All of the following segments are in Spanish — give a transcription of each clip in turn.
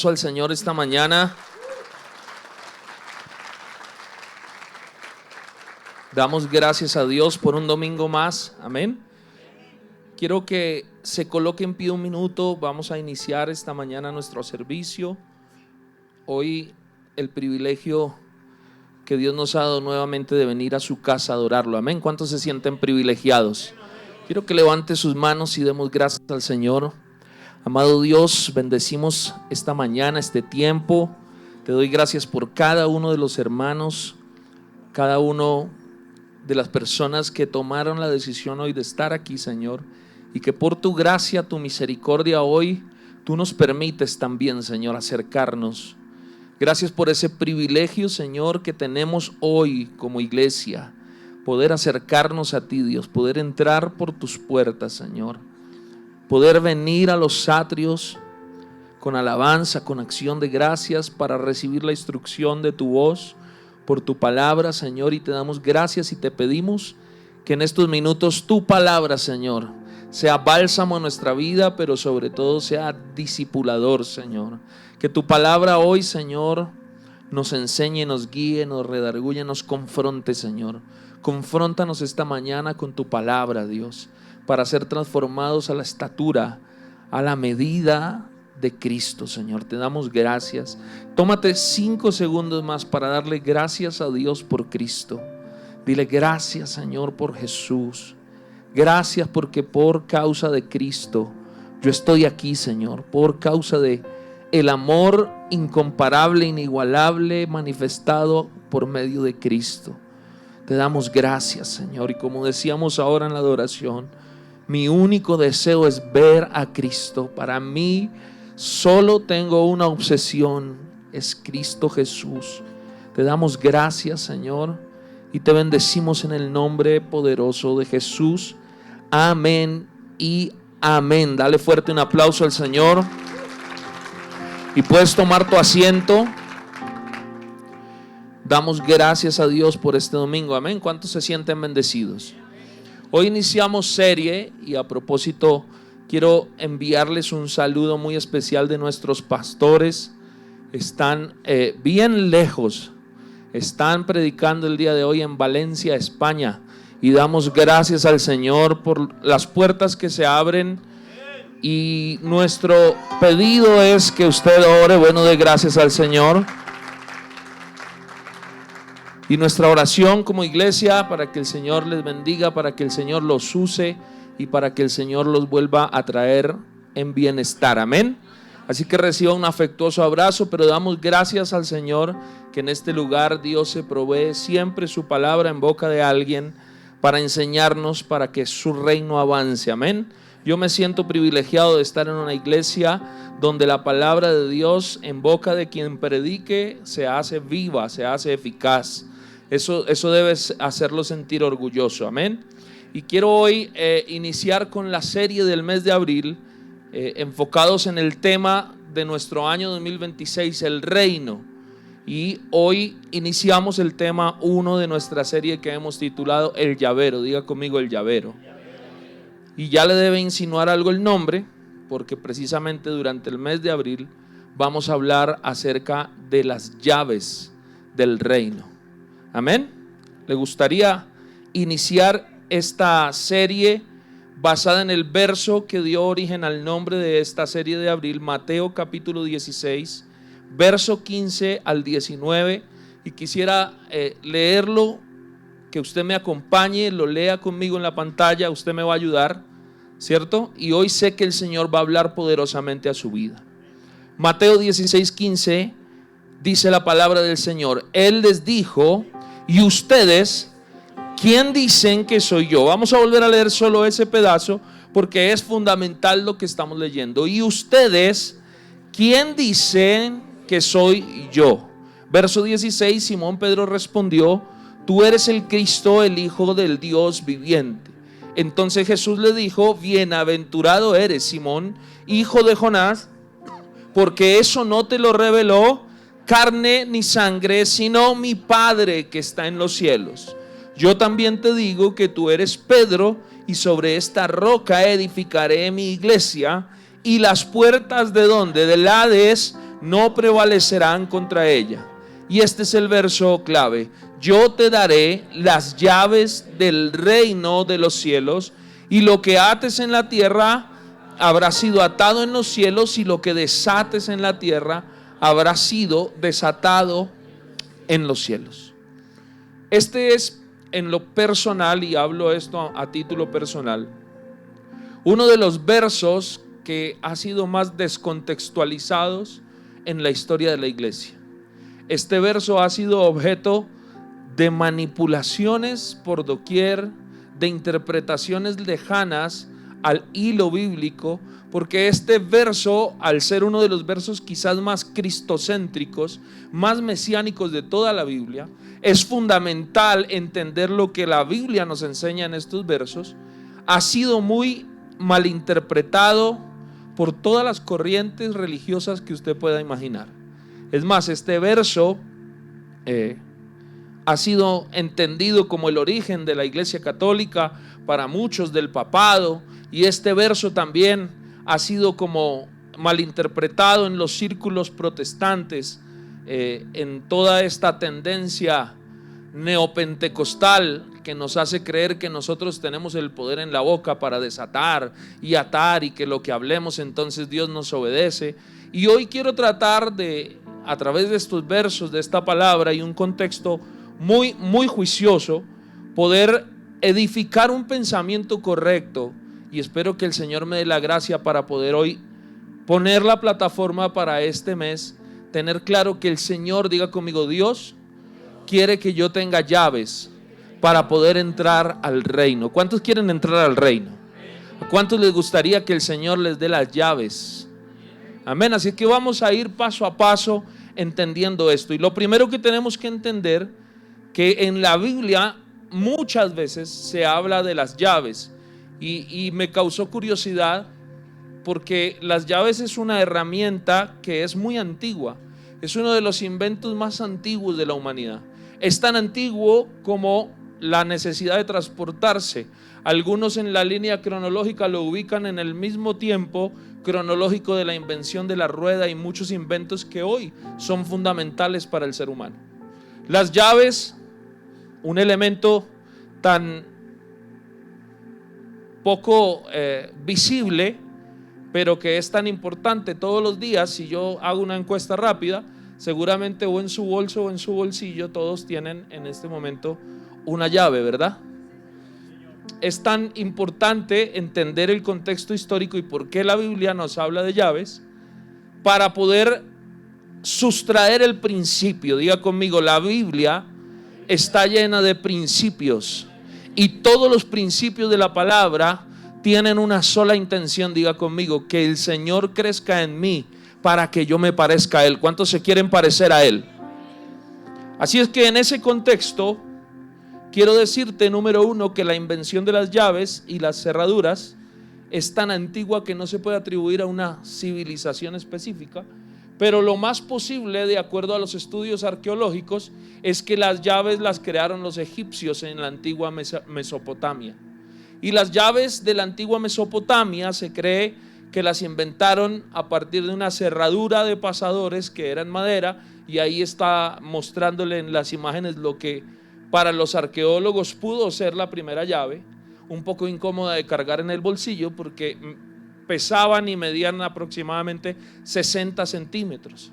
aplauso al Señor esta mañana. Damos gracias a Dios por un domingo más. Amén. Quiero que se coloque en pie un minuto. Vamos a iniciar esta mañana nuestro servicio. Hoy el privilegio que Dios nos ha dado nuevamente de venir a su casa a adorarlo. Amén. ¿Cuántos se sienten privilegiados? Quiero que levante sus manos y demos gracias al Señor. Amado Dios, bendecimos esta mañana, este tiempo. Te doy gracias por cada uno de los hermanos, cada uno de las personas que tomaron la decisión hoy de estar aquí, Señor, y que por tu gracia, tu misericordia hoy, tú nos permites también, Señor, acercarnos. Gracias por ese privilegio, Señor, que tenemos hoy como iglesia, poder acercarnos a ti, Dios, poder entrar por tus puertas, Señor, poder venir a los atrios con alabanza, con acción de gracias para recibir la instrucción de tu voz por tu palabra, Señor, y te damos gracias y te pedimos que en estos minutos tu palabra, Señor, sea bálsamo en nuestra vida, pero sobre todo sea discipulador, Señor. Que tu palabra hoy, Señor, nos enseñe, nos guíe, nos redarguye, nos confronte, Señor. Confróntanos esta mañana con tu palabra, Dios, para ser transformados a la estatura, a la medida de Cristo, Señor. Te damos gracias. Tómate 5 segundos más para darle gracias a Dios por Cristo. Dile gracias, Señor, por Jesús. Gracias porque por causa de Cristo yo estoy aquí, Señor. Por causa de el amor incomparable, inigualable, manifestado por medio de Cristo. Te damos gracias, Señor. Y como decíamos ahora en la adoración, mi único deseo es ver a Cristo. Para mí solo tengo una obsesión, es Cristo Jesús. Te damos gracias, Señor, y te bendecimos en el nombre poderoso de Jesús. Amén y amén. Dale fuerte un aplauso al Señor. Y puedes tomar tu asiento. Damos gracias a Dios por este domingo. Amén. ¿Cuántos se sienten bendecidos? Hoy iniciamos serie y a propósito quiero enviarles un saludo muy especial de nuestros pastores. Están bien lejos. Están predicando el día de hoy en Valencia, España. Y damos gracias al Señor por las puertas que se abren. Y nuestro pedido es que usted ore, dé gracias al Señor. Y nuestra oración como iglesia para que el Señor les bendiga, para que el Señor los use y para que el Señor los vuelva a traer en bienestar. Amén. Así que reciba un afectuoso abrazo, pero damos gracias al Señor que en este lugar Dios se provee siempre su palabra en boca de alguien para enseñarnos, para que su reino avance. Amén. Yo me siento privilegiado de estar en una iglesia donde la palabra de Dios en boca de quien predique se hace viva, se hace eficaz. Eso debe hacerlo sentir orgulloso. Amén. Y quiero hoy iniciar con la serie del mes de abril, enfocados en el tema de nuestro año 2026, el reino. Y hoy iniciamos el tema 1 de nuestra serie que hemos titulado El Llavero. Diga conmigo, el llavero. Y ya le debe insinuar algo el nombre, porque precisamente durante el mes de abril vamos a hablar acerca de las llaves del reino. Amén. ¿Le gustaría iniciar esta serie basada en el verso que dio origen al nombre de esta serie de abril? Mateo capítulo 16, verso 15 al 19. Y quisiera leerlo, que usted me acompañe, lo lea conmigo en la pantalla. Usted me va a ayudar, ¿cierto? Y hoy sé que el Señor va a hablar poderosamente a su vida. Mateo 16, 15 dice la palabra del Señor. Él les dijo: ¿y ustedes quién dicen que soy yo? Vamos a volver a leer solo ese pedazo porque es fundamental lo que estamos leyendo. ¿Y ustedes quién dicen que soy yo? Verso 16, Simón Pedro respondió: tú eres el Cristo, el Hijo del Dios viviente. Entonces Jesús le dijo: bienaventurado eres, Simón, hijo de Jonás, porque eso no te lo reveló carne ni sangre, sino mi Padre que está en los cielos. Yo también te digo que tú eres Pedro, y sobre esta roca edificaré mi iglesia, y las puertas de donde del Hades no prevalecerán contra ella. Y este es el verso clave: yo te daré las llaves del reino de los cielos, y lo que ates en la tierra habrá sido atado en los cielos, y lo que desates en la tierra habrá sido desatado en los cielos. Este es, en lo personal, y hablo esto a título personal, uno de los versos que ha sido más descontextualizados en la historia de la iglesia. Este verso ha sido objeto de manipulaciones por doquier, de interpretaciones lejanas al hilo bíblico, porque este verso, al ser uno de los versos quizás más cristocéntricos, más mesiánicos de toda la Biblia, es fundamental entender lo que la Biblia nos enseña en estos versos. Ha sido muy malinterpretado por todas las corrientes religiosas que usted pueda imaginar. Es más, este verso ha sido entendido como el origen de la Iglesia Católica, para muchos del papado, y este verso también ha sido como malinterpretado en los círculos protestantes, en toda esta tendencia neopentecostal que nos hace creer que nosotros tenemos el poder en la boca para desatar y atar, y que lo que hablemos entonces Dios nos obedece. Y hoy quiero tratar de, a través de estos versos, de esta palabra y un contexto muy juicioso, poder edificar un pensamiento correcto, y espero que el Señor me dé la gracia para poder hoy poner la plataforma para este mes, tener claro que el Señor, diga conmigo, Dios quiere que yo tenga llaves para poder entrar al reino. ¿Cuántos quieren entrar al reino? ¿A cuántos les gustaría que el Señor les dé las llaves? Amén. Así que vamos a ir paso a paso entendiendo esto. Y lo primero que tenemos que entender, que en la Biblia muchas veces se habla de las llaves, y me causó curiosidad porque las llaves es una herramienta que es muy antigua, es uno de los inventos más antiguos de la humanidad. Es tan antiguo como la necesidad de transportarse. Algunos en la línea cronológica lo ubican en el mismo tiempo cronológico de la invención de la rueda y muchos inventos que hoy son fundamentales para el ser humano. Las llaves, un elemento tan poco visible, pero que es tan importante todos los días. Si yo hago una encuesta rápida, seguramente o en su bolso o en su bolsillo todos tienen en este momento una llave, ¿verdad? Es tan importante entender el contexto histórico y por qué la Biblia nos habla de llaves, para poder sustraer el principio. Diga conmigo, la Biblia está llena de principios, y todos los principios de la palabra tienen una sola intención. Diga conmigo, que el Señor crezca en mí para que yo me parezca a Él. ¿Cuántos se quieren parecer a Él? Así es que en ese contexto quiero decirte, número uno, que la invención de las llaves y las cerraduras es tan antigua que no se puede atribuir a una civilización específica, pero lo más posible, de acuerdo a los estudios arqueológicos, es que las llaves las crearon los egipcios en la antigua Mesopotamia. Y las llaves de la antigua Mesopotamia se cree que las inventaron a partir de una cerradura de pasadores que era en madera, y ahí está mostrándole en las imágenes lo que para los arqueólogos pudo ser la primera llave, un poco incómoda de cargar en el bolsillo porque pesaban y medían aproximadamente 60 centímetros.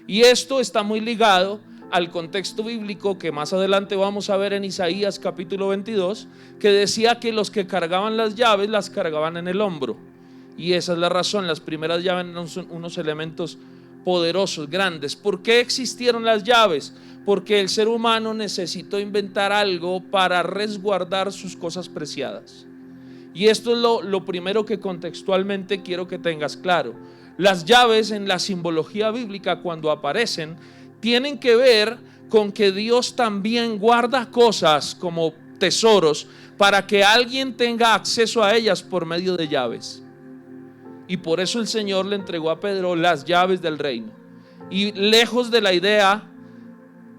Y esto está muy ligado al contexto bíblico que más adelante vamos a ver en Isaías capítulo 22, que decía que los que cargaban las llaves las cargaban en el hombro. Y esa es la razón, las primeras llaves son unos elementos poderosos, grandes. ¿Por qué existieron las llaves? Porque el ser humano necesitó inventar algo para resguardar sus cosas preciadas. Y esto es lo primero que contextualmente quiero que tengas claro. Las llaves en la simbología bíblica, cuando aparecen, tienen que ver con que Dios también guarda cosas como tesoros para que alguien tenga acceso a ellas por medio de llaves. Y por eso el Señor le entregó a Pedro las llaves del reino. Y lejos de la idea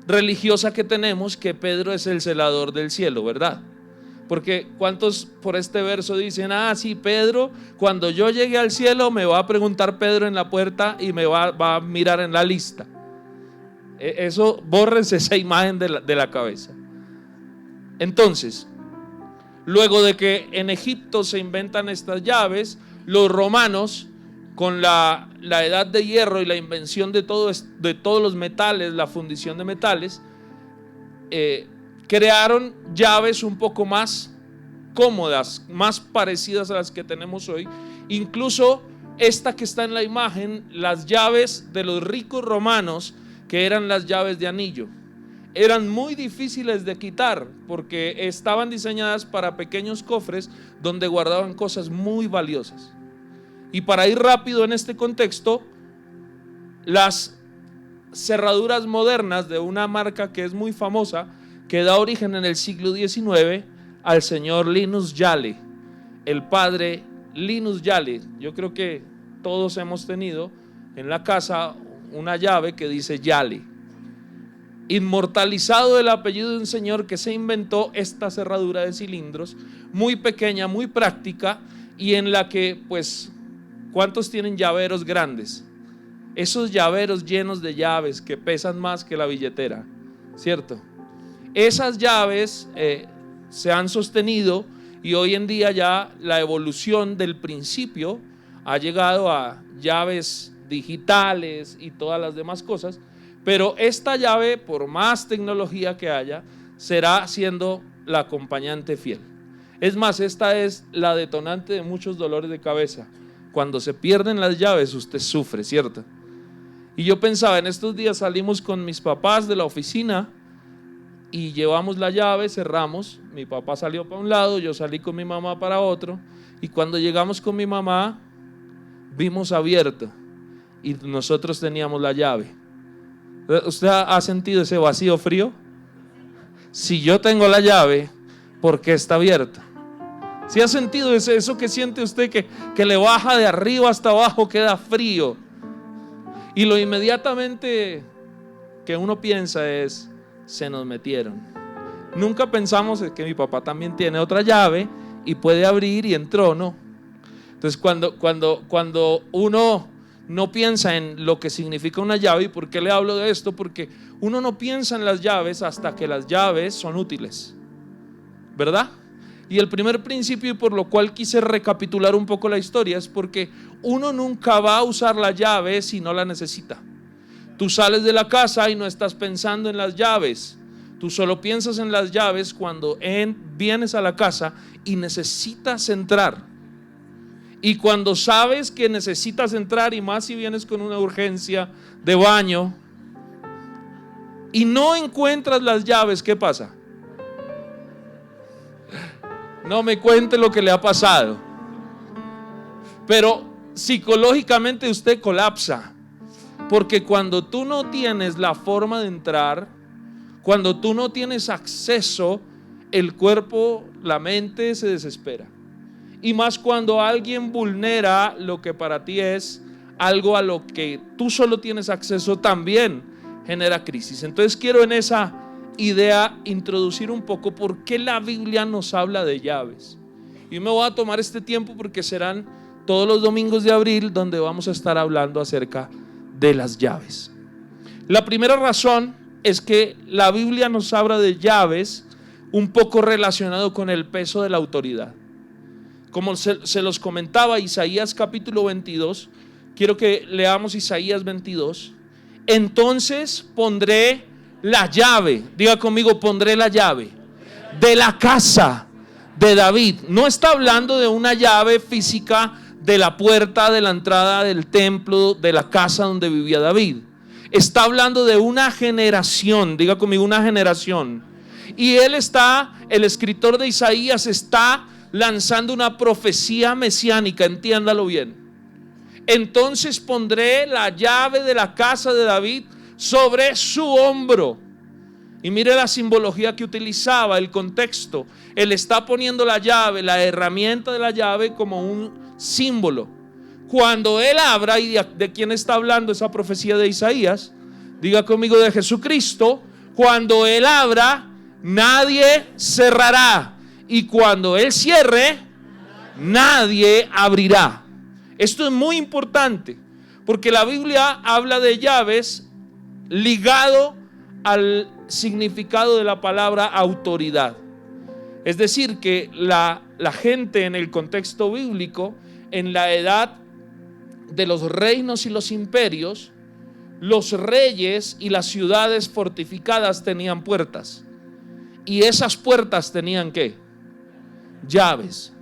religiosa que tenemos que Pedro es el celador del cielo, ¿verdad? Porque ¿cuántos por este verso dicen, sí, Pedro, cuando yo llegue al cielo me va a preguntar Pedro en la puerta y me va a mirar en la lista? Eso, bórrense esa imagen de la cabeza. Entonces, luego de que en Egipto se inventan estas llaves, los romanos, con la edad de hierro y la invención de todos los metales, la fundición de metales, crearon llaves un poco más cómodas, más parecidas a las que tenemos hoy. Incluso esta que está en la imagen, las llaves de los ricos romanos, que eran las llaves de anillo, eran muy difíciles de quitar porque estaban diseñadas para pequeños cofres donde guardaban cosas muy valiosas. Y para ir rápido en este contexto, las cerraduras modernas de una marca que es muy famosa, que da origen en el siglo XIX al señor Linus Yale, el padre Linus Yale. Yo creo que todos hemos tenido en la casa una llave que dice Yale, inmortalizado el apellido de un señor que se inventó esta cerradura de cilindros, muy pequeña, muy práctica, y en la que, pues, ¿cuántos tienen llaveros grandes? Esos llaveros llenos de llaves que pesan más que la billetera, ¿cierto? Esas llaves se han sostenido, y hoy en día ya la evolución del principio ha llegado a llaves digitales y todas las demás cosas, pero esta llave, por más tecnología que haya, será siendo la acompañante fiel. Es más, esta es la detonante de muchos dolores de cabeza. Cuando se pierden las llaves, usted sufre, ¿cierto? Y yo pensaba, en estos días salimos con mis papás de la oficina y llevamos la llave, cerramos. Mi papá salió para un lado, yo salí con mi mamá para otro, y cuando llegamos con mi mamá vimos abierto y nosotros teníamos la llave. ¿Usted ha sentido ese vacío frío? Si yo tengo la llave, ¿por qué está abierta? ¿Sí ha sentido eso que siente usted que le baja de arriba hasta abajo, queda frío? Y lo inmediatamente que uno piensa es, se nos metieron. Nunca pensamos que mi papá también tiene otra llave y puede abrir, y entró, ¿no? Entonces cuando uno no piensa en lo que significa una llave, ¿y por qué le hablo de esto? Porque uno no piensa en las llaves hasta que las llaves son útiles, ¿verdad? Y el primer principio, y por lo cual quise recapitular un poco la historia, es porque uno nunca va a usar la llave si no la necesita. Tú sales de la casa y no estás pensando en las llaves. Tú solo piensas en las llaves cuando vienes a la casa y necesitas entrar. Y cuando sabes que necesitas entrar, y más si vienes con una urgencia de baño y no encuentras las llaves, ¿qué pasa? No me cuente lo que le ha pasado. Pero psicológicamente usted colapsa, porque cuando tú no tienes la forma de entrar, cuando tú no tienes acceso, el cuerpo, la mente se desespera. Y más cuando alguien vulnera lo que para ti es algo a lo que tú solo tienes acceso, también genera crisis. Entonces quiero en esa idea introducir un poco por qué la Biblia nos habla de llaves. Y me voy a tomar este tiempo porque serán todos los domingos de abril donde vamos a estar hablando acerca de las llaves. La primera razón es que la Biblia nos habla de llaves un poco relacionado con el peso de la autoridad. Como se los comentaba, Isaías capítulo 22, quiero que leamos Isaías 22. Entonces pondré la llave, diga conmigo, pondré la llave de la casa de David. No está hablando de una llave física de la puerta de la entrada del templo, de la casa donde vivía David. Está hablando de una generación, diga conmigo, una generación. Y el escritor de Isaías está lanzando una profecía mesiánica, entiéndalo bien. Entonces pondré la llave de la casa de David sobre su hombro. Y mire la simbología que utilizaba, el contexto. Él está poniendo la llave, la herramienta de la llave, como un símbolo. Cuando él abra, ¿y de quién está hablando esa profecía de Isaías? Diga conmigo, de Jesucristo. Cuando él abra, nadie cerrará, y cuando Él cierre, nadie abrirá. Esto es muy importante, porque la Biblia habla de llaves ligado al significado de la palabra autoridad. Es decir, que la gente en el contexto bíblico, en la edad de los reinos y los imperios, los reyes y las ciudades fortificadas tenían puertas. Y esas puertas tenían ¿qué? Llaves.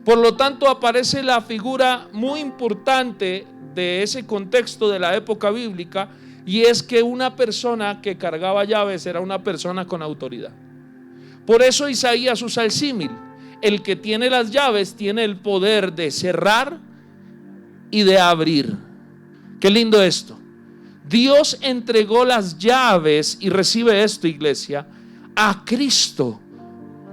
Por lo tanto, aparece la figura muy importante de ese contexto de la época bíblica, y es que una persona que cargaba llaves era una persona con autoridad. Por eso Isaías usa el símil: el que tiene las llaves tiene el poder de cerrar y de abrir. Qué lindo esto. Dios entregó las llaves, y recibe esto, iglesia, a Cristo.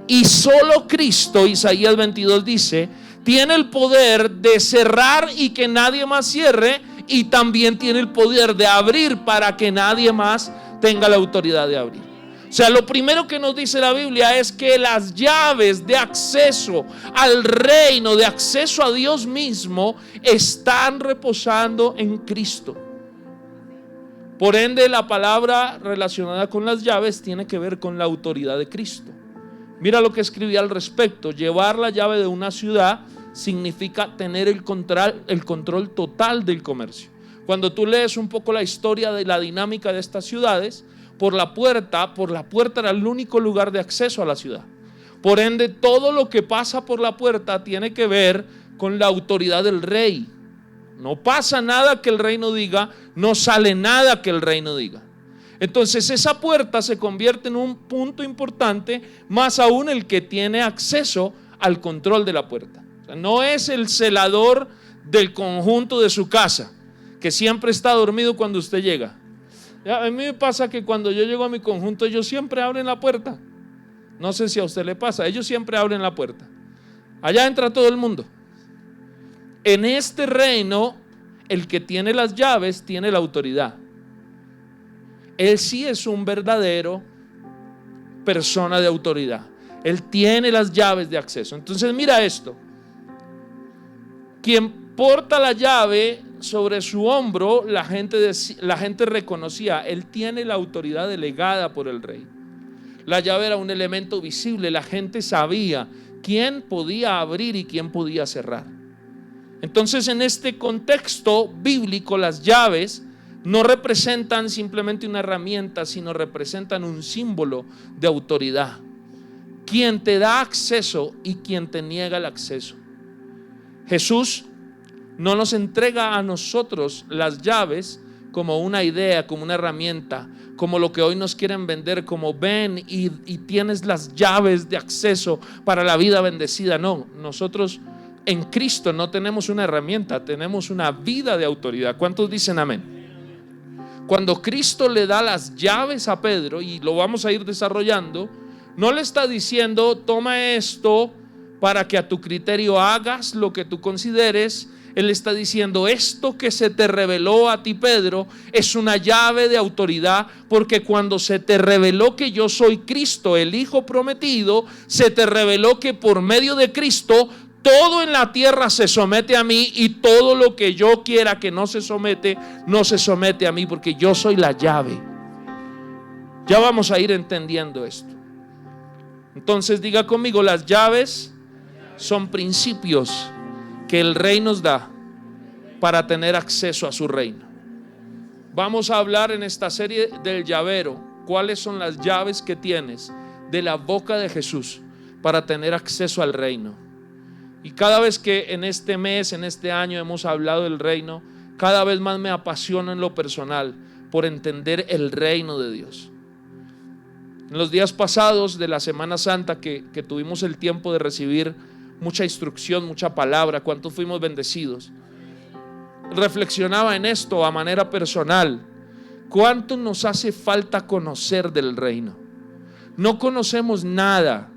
Y solo Cristo, Isaías 22 dice, tiene el poder de cerrar y que nadie más cierre, y también tiene el poder de abrir para que nadie más tenga la autoridad de abrir. O sea, lo primero que nos dice la Biblia es que las llaves de acceso al reino, de acceso a Dios mismo, están reposando en Cristo. Por ende, la palabra relacionada con las llaves tiene que ver con la autoridad de Cristo. Mira lo que escribía al respecto: llevar la llave de una ciudad significa tener el control total del comercio. Cuando tú lees un poco la historia de la dinámica de estas ciudades, por la puerta era el único lugar de acceso a la ciudad. Por ende, todo lo que pasa por la puerta tiene que ver con la autoridad del rey. No pasa nada que el rey no diga, no sale nada que el rey no diga. Entonces esa puerta se convierte en un punto importante, más aún el que tiene acceso al control de la puerta. O sea, no es el celador del conjunto de su casa, que siempre está dormido cuando usted llega. A mí me pasa que cuando yo llego a mi conjunto, ellos siempre abren la puerta. No sé si a usted le pasa, ellos siempre abren la puerta. Allá entra todo el mundo. En este reino, el que tiene las llaves tiene la autoridad. Él sí es un verdadero persona de autoridad. Él tiene las llaves de acceso. Entonces mira esto: quien porta la llave sobre su hombro, la gente reconocía, él tiene la autoridad delegada por el rey. La llave era un elemento visible, la gente sabía quién podía abrir y quién podía cerrar. Entonces, en este contexto bíblico, las llaves no representan simplemente una herramienta, sino representan un símbolo de autoridad. Quien te da acceso y quien te niega el acceso. Jesús no nos entrega a nosotros las llaves como una idea, como una herramienta, como lo que hoy nos quieren vender, como ven y tienes las llaves de acceso para la vida bendecida. No, nosotros en Cristo no tenemos una herramienta, tenemos una vida de autoridad. ¿Cuántos dicen amén? Cuando Cristo le da las llaves a Pedro, y lo vamos a ir desarrollando, no le está diciendo toma esto para que a tu criterio hagas lo que tú consideres. Él está diciendo esto que se te reveló a ti, Pedro, es una llave de autoridad, porque cuando se te reveló que yo soy Cristo, el Hijo prometido, se te reveló que por medio de Cristo todo en la tierra se somete a mí, y todo lo que yo quiera que no se somete a mí, porque yo soy la llave. Ya vamos a ir entendiendo esto. Entonces diga conmigo: las llaves son principios que el rey nos da para tener acceso a su reino. Vamos a hablar en esta serie del llavero. ¿Cuáles son las llaves que tienes de la boca de Jesús para tener acceso al reino? Y cada vez que en este mes, en este año hemos hablado del reino, cada vez más me apasiono en lo personal por entender el reino de Dios. En los días pasados de la Semana Santa que tuvimos el tiempo de recibir mucha instrucción, mucha palabra, ¿cuántos fuimos bendecidos? Reflexionaba en esto a manera personal. ¿Cuánto nos hace falta conocer del reino? No conocemos nada,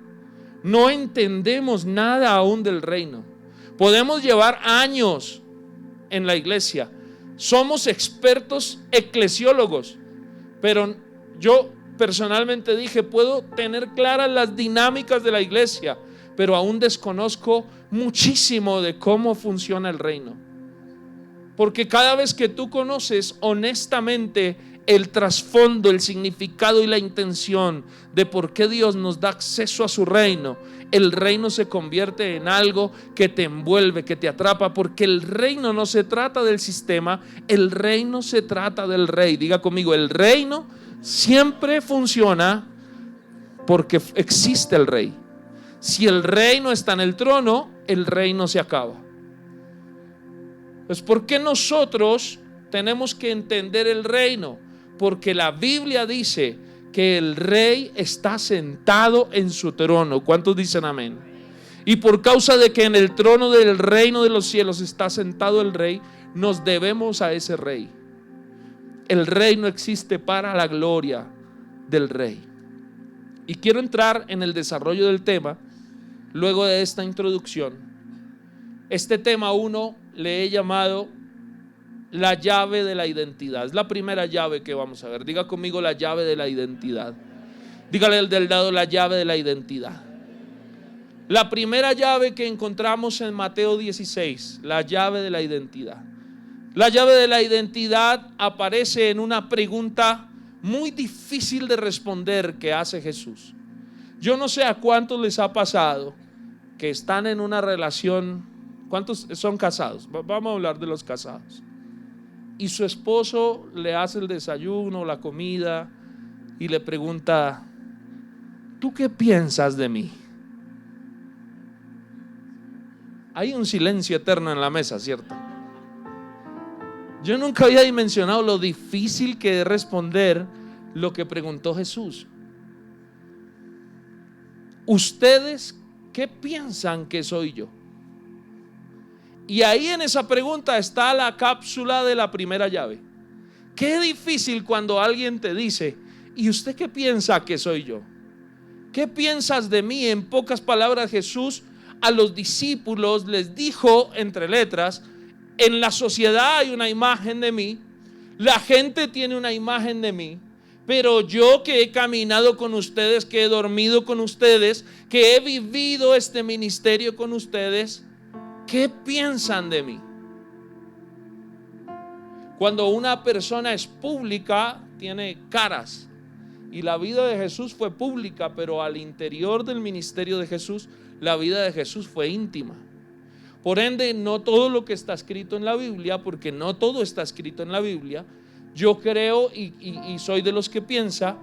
no entendemos nada aún del reino. Podemos llevar años en la iglesia, somos expertos eclesiólogos, pero yo personalmente dije, puedo tener claras las dinámicas de la iglesia, pero aún desconozco muchísimo de cómo funciona el reino. Porque cada vez que tú conoces honestamente el trasfondo, el significado y la intención de por qué Dios nos da acceso a su reino, el reino se convierte en algo que te envuelve, que te atrapa, porque el reino no se trata del sistema, el reino se trata del rey. Diga conmigo, el reino siempre funciona porque existe el rey. Si el rey no está en el trono, el reino se acaba. Pues ¿por qué nosotros tenemos que entender el reino? Porque la Biblia dice que el rey está sentado en su trono. ¿Cuántos dicen amén? Y por causa de que en el trono del reino de los cielos está sentado el rey, nos debemos a ese rey. El reino existe para la gloria del rey. Y quiero entrar en el desarrollo del tema luego de esta introducción. Este tema 1 le he llamado la llave de la identidad. Es la primera llave que vamos a ver. Diga conmigo, la llave de la identidad. Dígale al del lado, la llave de la identidad. La primera llave que encontramos en Mateo 16, la llave de la identidad. La llave de la identidad aparece en una pregunta muy difícil de responder que hace Jesús. Yo no sé a cuántos les ha pasado que están en una relación. ¿Cuántos son casados? Vamos a hablar de los casados. Y su esposo le hace el desayuno, la comida, y le pregunta: ¿tú qué piensas de mí? Hay un silencio eterno en la mesa, ¿cierto? Yo nunca había dimensionado lo difícil que es responder lo que preguntó Jesús. ¿Ustedes qué piensan que soy yo? Y ahí en esa pregunta está la cápsula de la primera llave. Qué difícil cuando alguien te dice: ¿y usted qué piensa que soy yo? ¿Qué piensas de mí? En pocas palabras, Jesús a los discípulos les dijo entre letras: en la sociedad hay una imagen de mí, la gente tiene una imagen de mí, pero yo que he caminado con ustedes, que he dormido con ustedes, que he vivido este ministerio con ustedes, ¿qué piensan de mí? Cuando una persona es pública, tiene caras. Y la vida de Jesús fue pública, pero al interior del ministerio de Jesús, la vida de Jesús fue íntima. Por ende, no todo lo que está escrito en la Biblia, porque no todo está escrito en la Biblia, yo creo y soy de los que piensa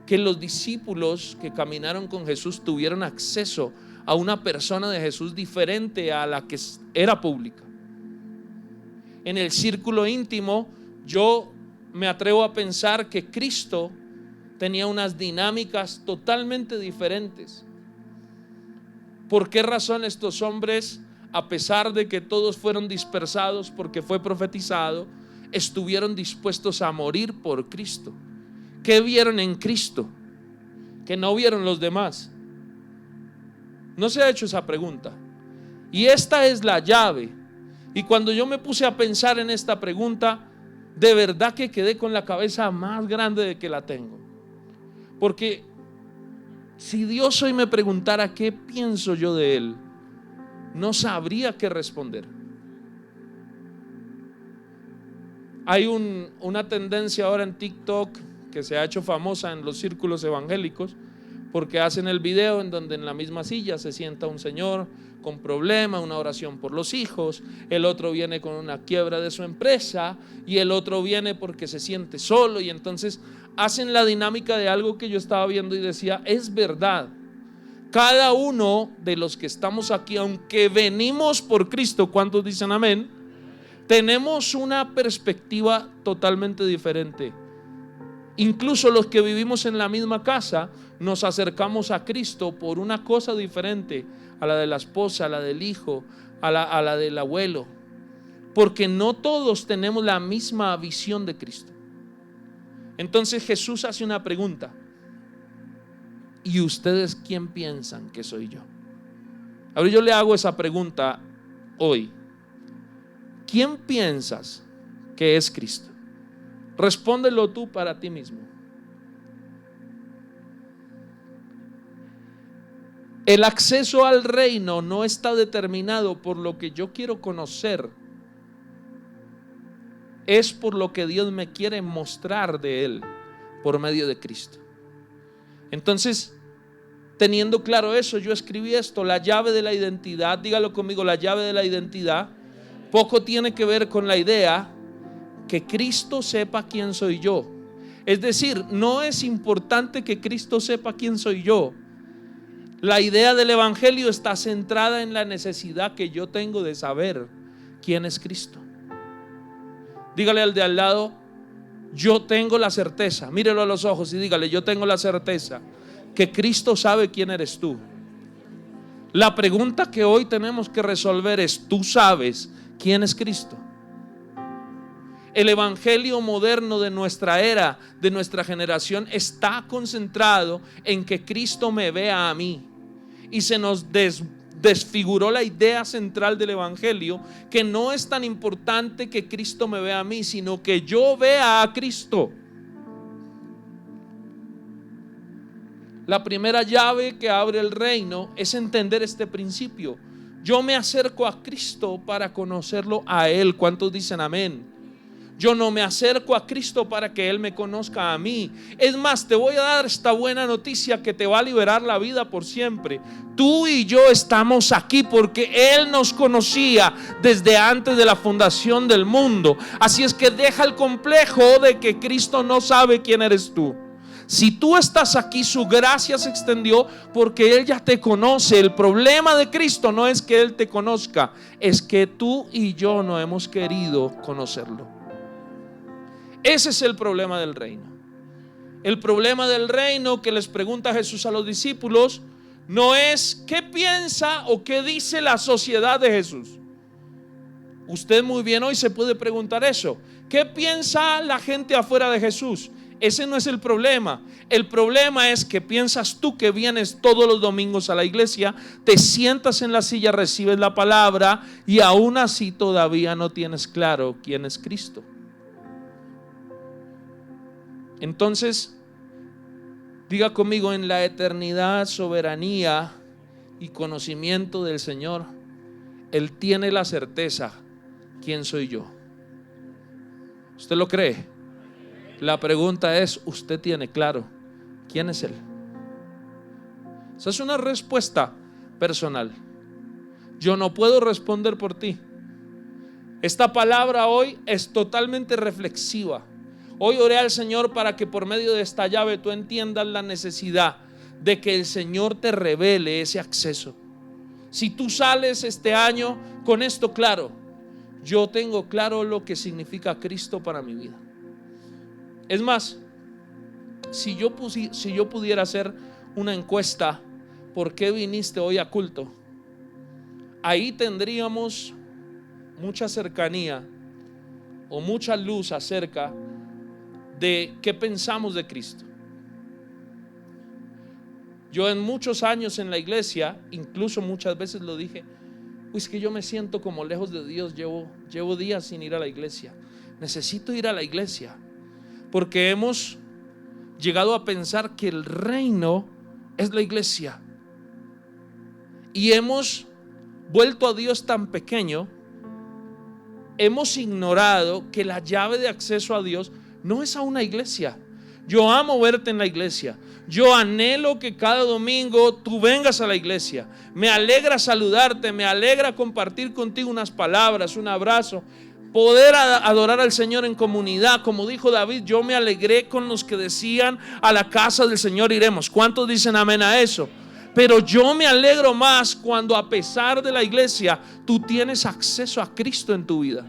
que los discípulos que caminaron con Jesús tuvieron acceso a una persona de Jesús diferente a la que era pública. En el círculo íntimo, yo me atrevo a pensar que Cristo tenía unas dinámicas totalmente diferentes. ¿Por qué razón estos hombres, a pesar de que todos fueron dispersados porque fue profetizado, estuvieron dispuestos a morir por Cristo? ¿Qué vieron en Cristo que no vieron los demás? No se ha hecho esa pregunta. Y esta es la llave. Y cuando yo me puse a pensar en esta pregunta, de verdad que quedé con la cabeza más grande de que la tengo. Porque si Dios hoy me preguntara qué pienso yo de Él, no sabría qué responder. Hay una tendencia ahora en TikTok que se ha hecho famosa en los círculos evangélicos, porque hacen el video en donde en la misma silla se sienta un señor con problema, una oración por los hijos, el otro viene con una quiebra de su empresa y el otro viene porque se siente solo, y entonces hacen la dinámica de algo que yo estaba viendo y decía: es verdad, cada uno de los que estamos aquí, aunque venimos por Cristo, ¿cuántos dicen amén?, tenemos una perspectiva totalmente diferente. Incluso los que vivimos en la misma casa nos acercamos a Cristo por una cosa diferente a la de la esposa, a la del hijo, a la del abuelo, porque no todos tenemos la misma visión de Cristo. Entonces Jesús hace una pregunta: ¿y ustedes quién piensan que soy yo? Ahora yo le hago esa pregunta hoy: ¿quién piensas que es Cristo? Respóndelo tú para ti mismo. El acceso al reino no está determinado por lo que yo quiero conocer, es por lo que Dios me quiere mostrar de Él por medio de Cristo. Entonces, teniendo claro eso, yo escribí esto: la llave de la identidad. Dígalo conmigo: la llave de la identidad poco tiene que ver con la idea que Cristo sepa quién soy yo. Es decir, no es importante que Cristo sepa quién soy yo. La idea del evangelio está centrada en la necesidad que yo tengo de saber quién es Cristo. Dígale al de al lado: yo tengo la certeza. Mírelo a los ojos y dígale: yo tengo la certeza que Cristo sabe quién eres tú. La pregunta que hoy tenemos que resolver es: ¿tú sabes quién es Cristo? El evangelio moderno de nuestra era, de nuestra generación, está concentrado en que Cristo me vea a mí. Y se nos desfiguró la idea central del evangelio, que no es tan importante que Cristo me vea a mí, sino que yo vea a Cristo. La primera llave que abre el reino es entender este principio. Yo me acerco a Cristo para conocerlo a Él. ¿Cuántos dicen amén? Yo no me acerco a Cristo para que Él me conozca a mí. Es más, te voy a dar esta buena noticia que te va a liberar la vida por siempre. Tú y yo estamos aquí porque Él nos conocía desde antes de la fundación del mundo. Así es que deja el complejo de que Cristo no sabe quién eres tú. Si tú estás aquí, su gracia se extendió porque Él ya te conoce. El problema de Cristo no es que Él te conozca, es que tú y yo no hemos querido conocerlo. Ese es el problema del reino. El problema del reino que les pregunta Jesús a los discípulos no es qué piensa o qué dice la sociedad de Jesús. Usted muy bien hoy se puede preguntar eso. ¿Qué piensa la gente afuera de Jesús? Ese no es el problema. El problema es que piensas tú que vienes todos los domingos a la iglesia, te sientas en la silla, recibes la palabra y aún así todavía no tienes claro quién es Cristo. Entonces, diga conmigo: en la eternidad, soberanía y conocimiento del Señor, Él tiene la certeza quién soy yo. ¿Usted lo cree? La pregunta es: ¿usted tiene claro quién es Él? Esa es una respuesta personal. Yo no puedo responder por ti. Esta palabra hoy es totalmente reflexiva. Hoy oré al Señor para que por medio de esta llave tú entiendas la necesidad de que el Señor te revele ese acceso. Si tú sales este año con esto claro: yo tengo claro lo que significa Cristo para mi vida. Es más, si yo pudiera hacer una encuesta: ¿por qué viniste hoy a culto? Ahí tendríamos mucha cercanía o mucha luz acerca de qué pensamos de Cristo. Yo en muchos años en la iglesia, incluso muchas veces lo dije: pues que yo me siento como lejos de Dios, llevo días sin ir a la iglesia. Necesito ir a la iglesia, porque hemos llegado a pensar que el reino es la iglesia y hemos vuelto a Dios tan pequeño. Hemos ignorado que la llave de acceso a Dios no es a una iglesia. Yo amo verte en la iglesia. Yo anhelo que cada domingo tú vengas a la iglesia. Me alegra saludarte, me alegra compartir contigo unas palabras, un abrazo, poder adorar al Señor en comunidad. Como dijo David: yo me alegré con los que decían: a la casa del Señor iremos. ¿Cuántos dicen amén a eso? Pero yo me alegro más cuando, a pesar de la iglesia, tú tienes acceso a Cristo en tu vida.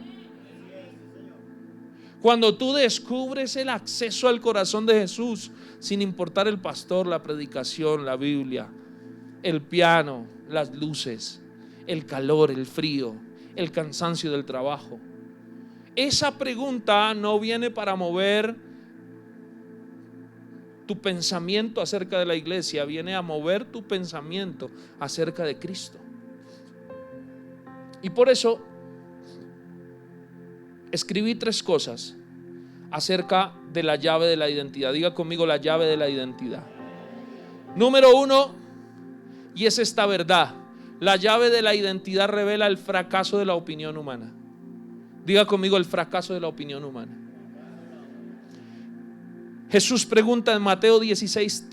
Cuando tú descubres el acceso al corazón de Jesús, sin importar el pastor, la predicación, la Biblia, el piano, las luces, el calor, el frío, el cansancio del trabajo. Esa pregunta no viene para mover tu pensamiento acerca de la iglesia, viene a mover tu pensamiento acerca de Cristo. Y por eso escribí 3 cosas acerca de la llave de la identidad. Diga conmigo: la llave de la identidad. Número 1, y es esta verdad: la llave de la identidad revela el fracaso de la opinión humana. Diga conmigo: el fracaso de la opinión humana. Jesús pregunta en Mateo 16,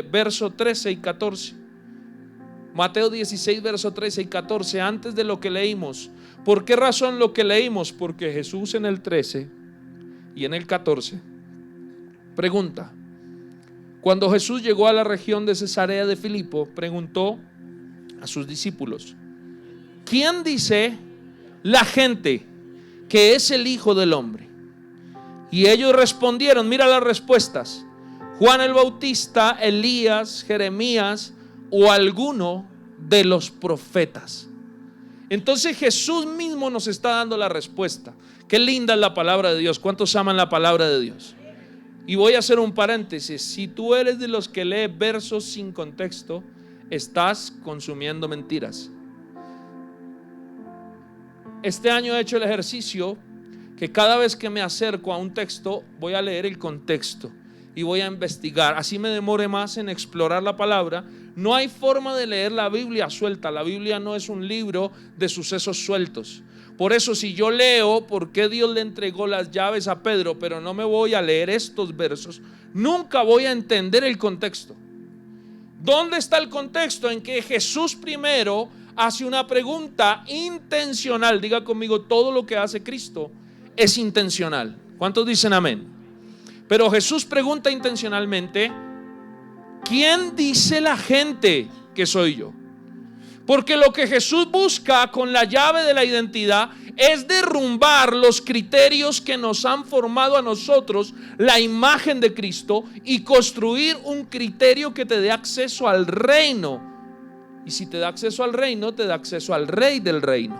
verso 13 y 14. Mateo 16, verso 13 y 14, antes de lo que leímos. ¿Por qué razón lo que leímos? Porque Jesús en el 13 y en el 14 pregunta. Cuando Jesús llegó a la región de Cesarea de Filipo, preguntó a sus discípulos: ¿quién dice la gente que es el Hijo del Hombre? Y ellos respondieron, mira las respuestas: Juan el Bautista, Elías, Jeremías o alguno de los profetas. Entonces Jesús mismo nos está dando la respuesta. Qué linda es la palabra de Dios. ¿Cuántos aman la palabra de Dios? Y voy a hacer un paréntesis: si tú eres de los que lee versos sin contexto, estás consumiendo mentiras. Este año he hecho el ejercicio que cada vez que me acerco a un texto voy a leer el contexto y voy a investigar. Así me demore más en explorar la palabra. No hay forma de leer la Biblia suelta. La Biblia no es un libro de sucesos sueltos. Por eso, si yo leo por qué Dios le entregó las llaves a Pedro, pero no me voy a leer estos versos, nunca voy a entender el contexto. ¿Dónde está el contexto? En que Jesús primero hace una pregunta intencional. Diga conmigo: todo lo que hace Cristo es intencional. ¿Cuántos dicen amén? Pero Jesús pregunta intencionalmente: ¿quién dice la gente que soy yo? Porque lo que Jesús busca con la llave de la identidad es derrumbar los criterios que nos han formado a nosotros la imagen de Cristo y construir un criterio que te dé acceso al reino. Y si te da acceso al reino, te da acceso al Rey del reino.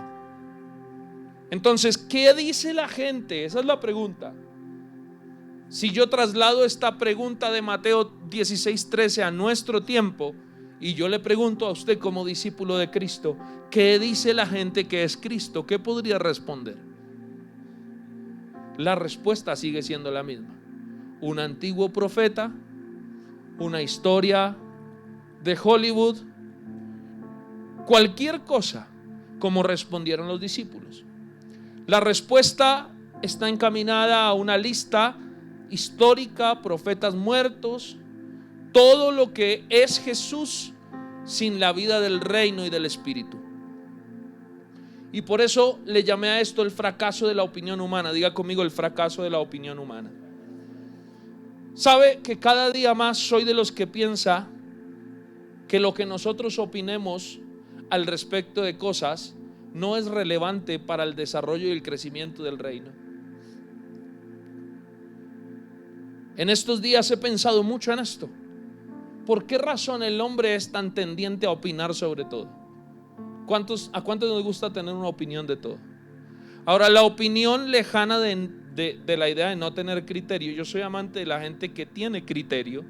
Entonces, ¿qué dice la gente? Esa es la pregunta. Si yo traslado esta pregunta de Mateo 16:13 a nuestro tiempo, y yo le pregunto a usted como discípulo de Cristo, ¿qué dice la gente que es Cristo? ¿Qué podría responder? La respuesta sigue siendo la misma: un antiguo profeta, una historia de Hollywood, cualquier cosa, como respondieron los discípulos. La respuesta está encaminada a una lista histórica: profetas muertos, todo lo que es Jesús sin la vida del reino y del Espíritu. Y por eso le llamé a esto el fracaso de la opinión humana. Diga conmigo: el fracaso de la opinión humana. ¿Sabe que cada día más soy de los que piensa que lo que nosotros opinemos al respecto de cosas no es relevante para el desarrollo y el crecimiento del reino? En estos días he pensado mucho en esto. ¿Por qué razón el hombre es tan tendiente a opinar sobre todo? ¿A cuántos nos gusta tener una opinión de todo? Ahora, la opinión lejana de la idea de no tener criterio. Yo soy amante de la gente que tiene criterio.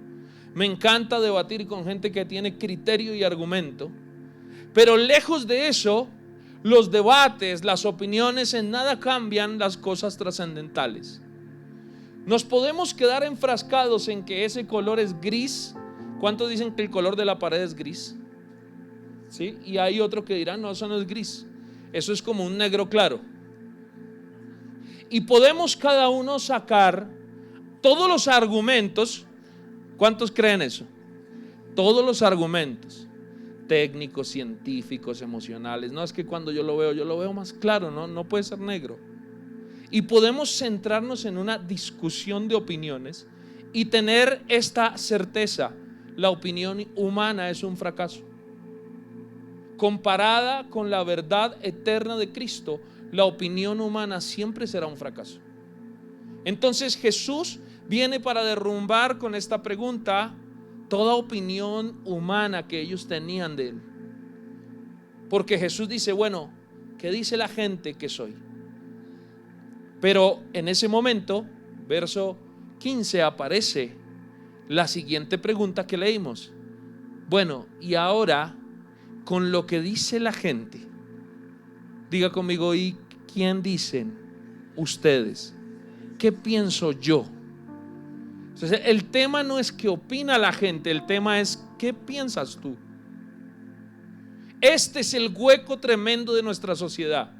Me encanta debatir con gente que tiene criterio y argumento. Pero lejos de eso, los debates, las opiniones en nada cambian las cosas trascendentales. Nos podemos quedar enfrascados en que ese color es gris. ¿Cuántos dicen que el color de la pared es gris? ¿Sí? Y hay otro que dirán: no, eso no es gris, eso es como un negro claro. Y podemos cada uno sacar todos los argumentos. ¿Cuántos creen eso? Todos los argumentos técnicos, científicos, emocionales. No, es que cuando yo lo veo más claro, no puede ser negro. Y podemos centrarnos en una discusión de opiniones y tener esta certeza: la opinión humana es un fracaso. Comparada con la verdad eterna de Cristo, la opinión humana siempre será un fracaso. Entonces Jesús viene para derrumbar con esta pregunta toda opinión humana que ellos tenían de Él. Porque Jesús dice: bueno, ¿qué dice la gente que soy? Pero en ese momento, verso 15, aparece la siguiente pregunta que leímos. Bueno, y ahora, con lo que dice la gente, diga conmigo: ¿y quién dicen ustedes? ¿Qué pienso yo? Entonces, el tema no es qué opina la gente, el tema es ¿qué piensas tú? Este es el hueco tremendo de nuestra sociedad.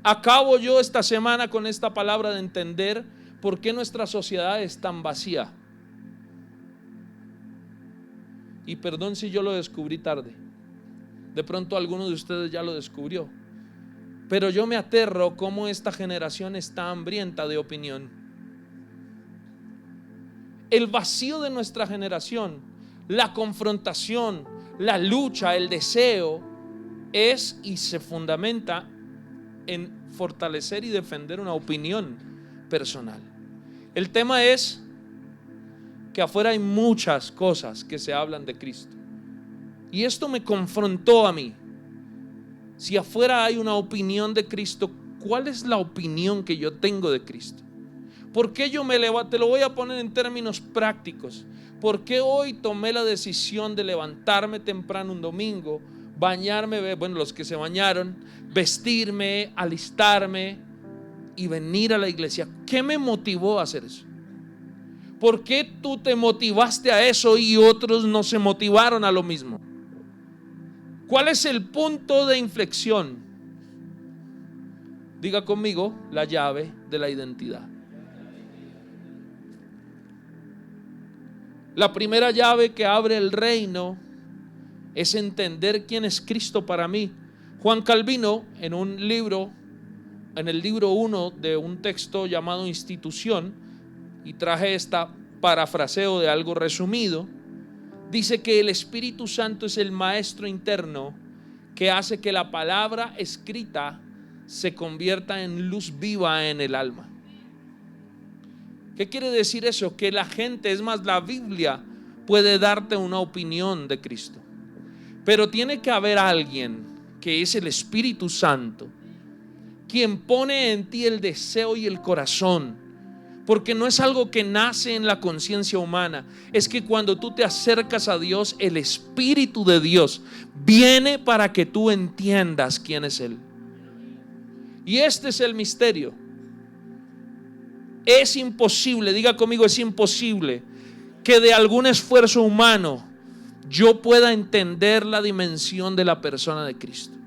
Acabo yo esta semana con esta palabra de entender por qué nuestra sociedad es tan vacía. Y perdón si yo lo descubrí tarde. De pronto alguno de ustedes ya lo descubrió. Pero yo me aterro cómo esta generación está hambrienta de opinión. El vacío de nuestra generación, la confrontación, la lucha, el deseo es y se fundamenta en fortalecer y defender una opinión personal. El tema es que afuera hay muchas cosas que se hablan de Cristo. Y esto me confrontó a mí. Si afuera hay una opinión de Cristo, ¿cuál es la opinión que yo tengo de Cristo? ¿Por qué yo me levanto? Te lo voy a poner en términos prácticos. ¿Por qué hoy tomé la decisión de levantarme temprano un domingo, bañarme, bueno, los que se bañaron, vestirme, alistarme y venir a la iglesia? ¿Qué me motivó a hacer eso? ¿Por qué tú te motivaste a eso y otros no se motivaron a lo mismo? ¿Cuál es el punto de inflexión? Diga conmigo, la llave de la identidad. La primera llave que abre el reino es entender quién es Cristo para mí. Juan Calvino, en un libro, en el libro 1 de un texto llamado Institución, y traje esta parafraseo de algo resumido, dice que el Espíritu Santo es el maestro interno que hace que la palabra escrita se convierta en luz viva en el alma. ¿Qué quiere decir eso? Que la gente, es más, la Biblia puede darte una opinión de Cristo, pero tiene que haber alguien que es el Espíritu Santo, quien pone en ti el deseo y el corazón, porque no es algo que nace en la conciencia humana. Es que cuando tú te acercas a Dios, el Espíritu de Dios viene para que tú entiendas quién es Él. Y este es el misterio. Es imposible, diga conmigo, es imposible que de algún esfuerzo humano yo pueda entender la dimensión de la persona de Cristo.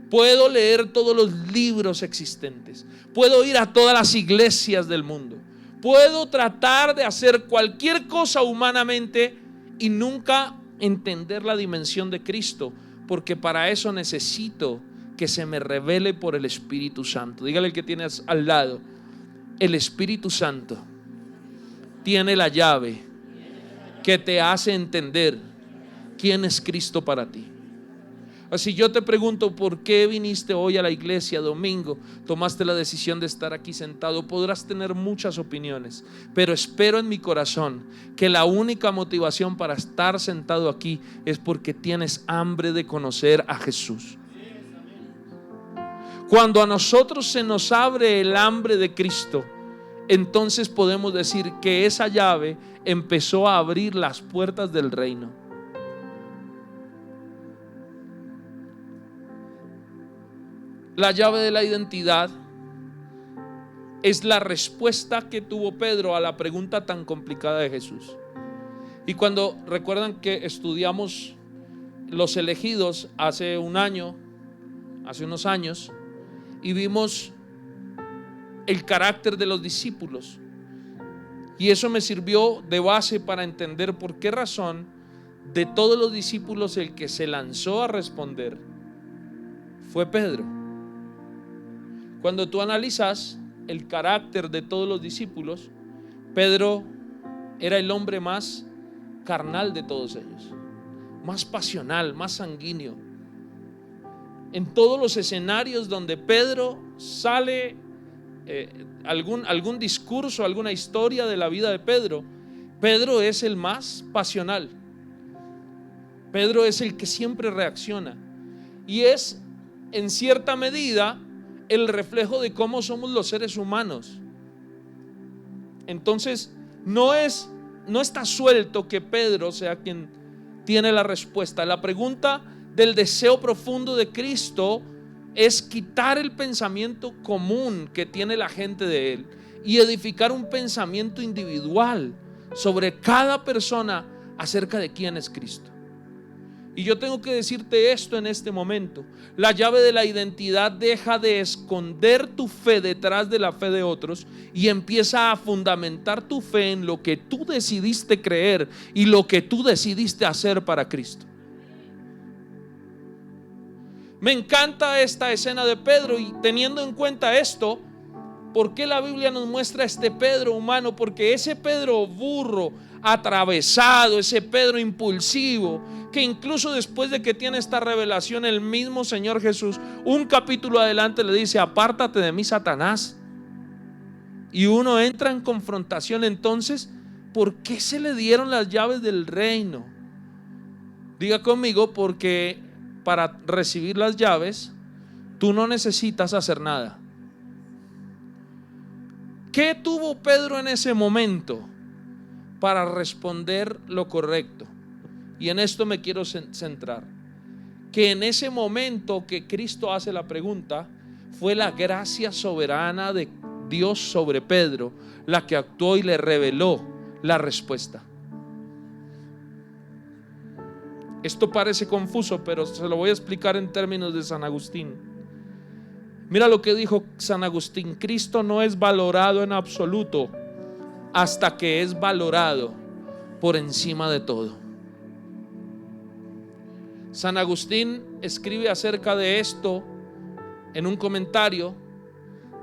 Puedo leer todos los libros existentes, puedo ir a todas las iglesias del mundo, puedo tratar de hacer cualquier cosa humanamente y nunca entender la dimensión de Cristo, porque para eso necesito que se me revele por el Espíritu Santo. Dígale al que tienes al lado: el Espíritu Santo tiene la llave que te hace entender quién es Cristo para ti. Así yo te pregunto, ¿por qué viniste hoy a la iglesia domingo? Tomaste la decisión de estar aquí sentado. Podrás tener muchas opiniones, pero espero en mi corazón que la única motivación para estar sentado aquí es porque tienes hambre de conocer a Jesús. Cuando a nosotros se nos abre el hambre de Cristo, entonces podemos decir que esa llave empezó a abrir las puertas del reino. La llave de la identidad es la respuesta que tuvo Pedro a la pregunta tan complicada de Jesús. Y cuando recuerdan que estudiamos los elegidos hace unos años, y vimos el carácter de los discípulos, y eso me sirvió de base para entender por qué razón de todos los discípulos el que se lanzó a responder fue Pedro. Cuando tú analizas el carácter de todos los discípulos, Pedro era el hombre más carnal de todos ellos, más pasional, más sanguíneo. En todos los escenarios donde Pedro sale, algún discurso, alguna historia de la vida de Pedro, Pedro es el más pasional. Pedro es el que siempre reacciona, y es en cierta medida el reflejo de cómo somos los seres humanos. Entonces no está suelto que Pedro sea quien tiene la respuesta. La pregunta del deseo profundo de Cristo es quitar el pensamiento común que tiene la gente de Él y edificar un pensamiento individual sobre cada persona acerca de quién es Cristo. Y yo tengo que decirte esto en este momento: la llave de la identidad deja de esconder tu fe detrás de la fe de otros y empieza a fundamentar tu fe en lo que tú decidiste creer y lo que tú decidiste hacer para Cristo. Me encanta esta escena de Pedro, y teniendo en cuenta esto, ¿por qué la Biblia nos muestra este Pedro humano? Porque ese Pedro burro, atravesado, ese Pedro impulsivo, que incluso después de que tiene esta revelación, el mismo Señor Jesús, un capítulo adelante, le dice: apártate de mí, Satanás. Y uno entra en confrontación. Entonces, ¿por qué se le dieron las llaves del reino? Diga conmigo: porque para recibir las llaves tú no necesitas hacer nada. ¿Qué tuvo Pedro en ese momento para responder lo correcto? Y en esto me quiero centrar. Que en ese momento que Cristo hace la pregunta, fue la gracia soberana de Dios sobre Pedro la que actuó y le reveló la respuesta. Esto parece confuso, pero se lo voy a explicar en términos de San Agustín. Mira lo que dijo San Agustín: Cristo no es valorado en absoluto hasta que es valorado por encima de todo. San Agustín escribe acerca de esto en un comentario,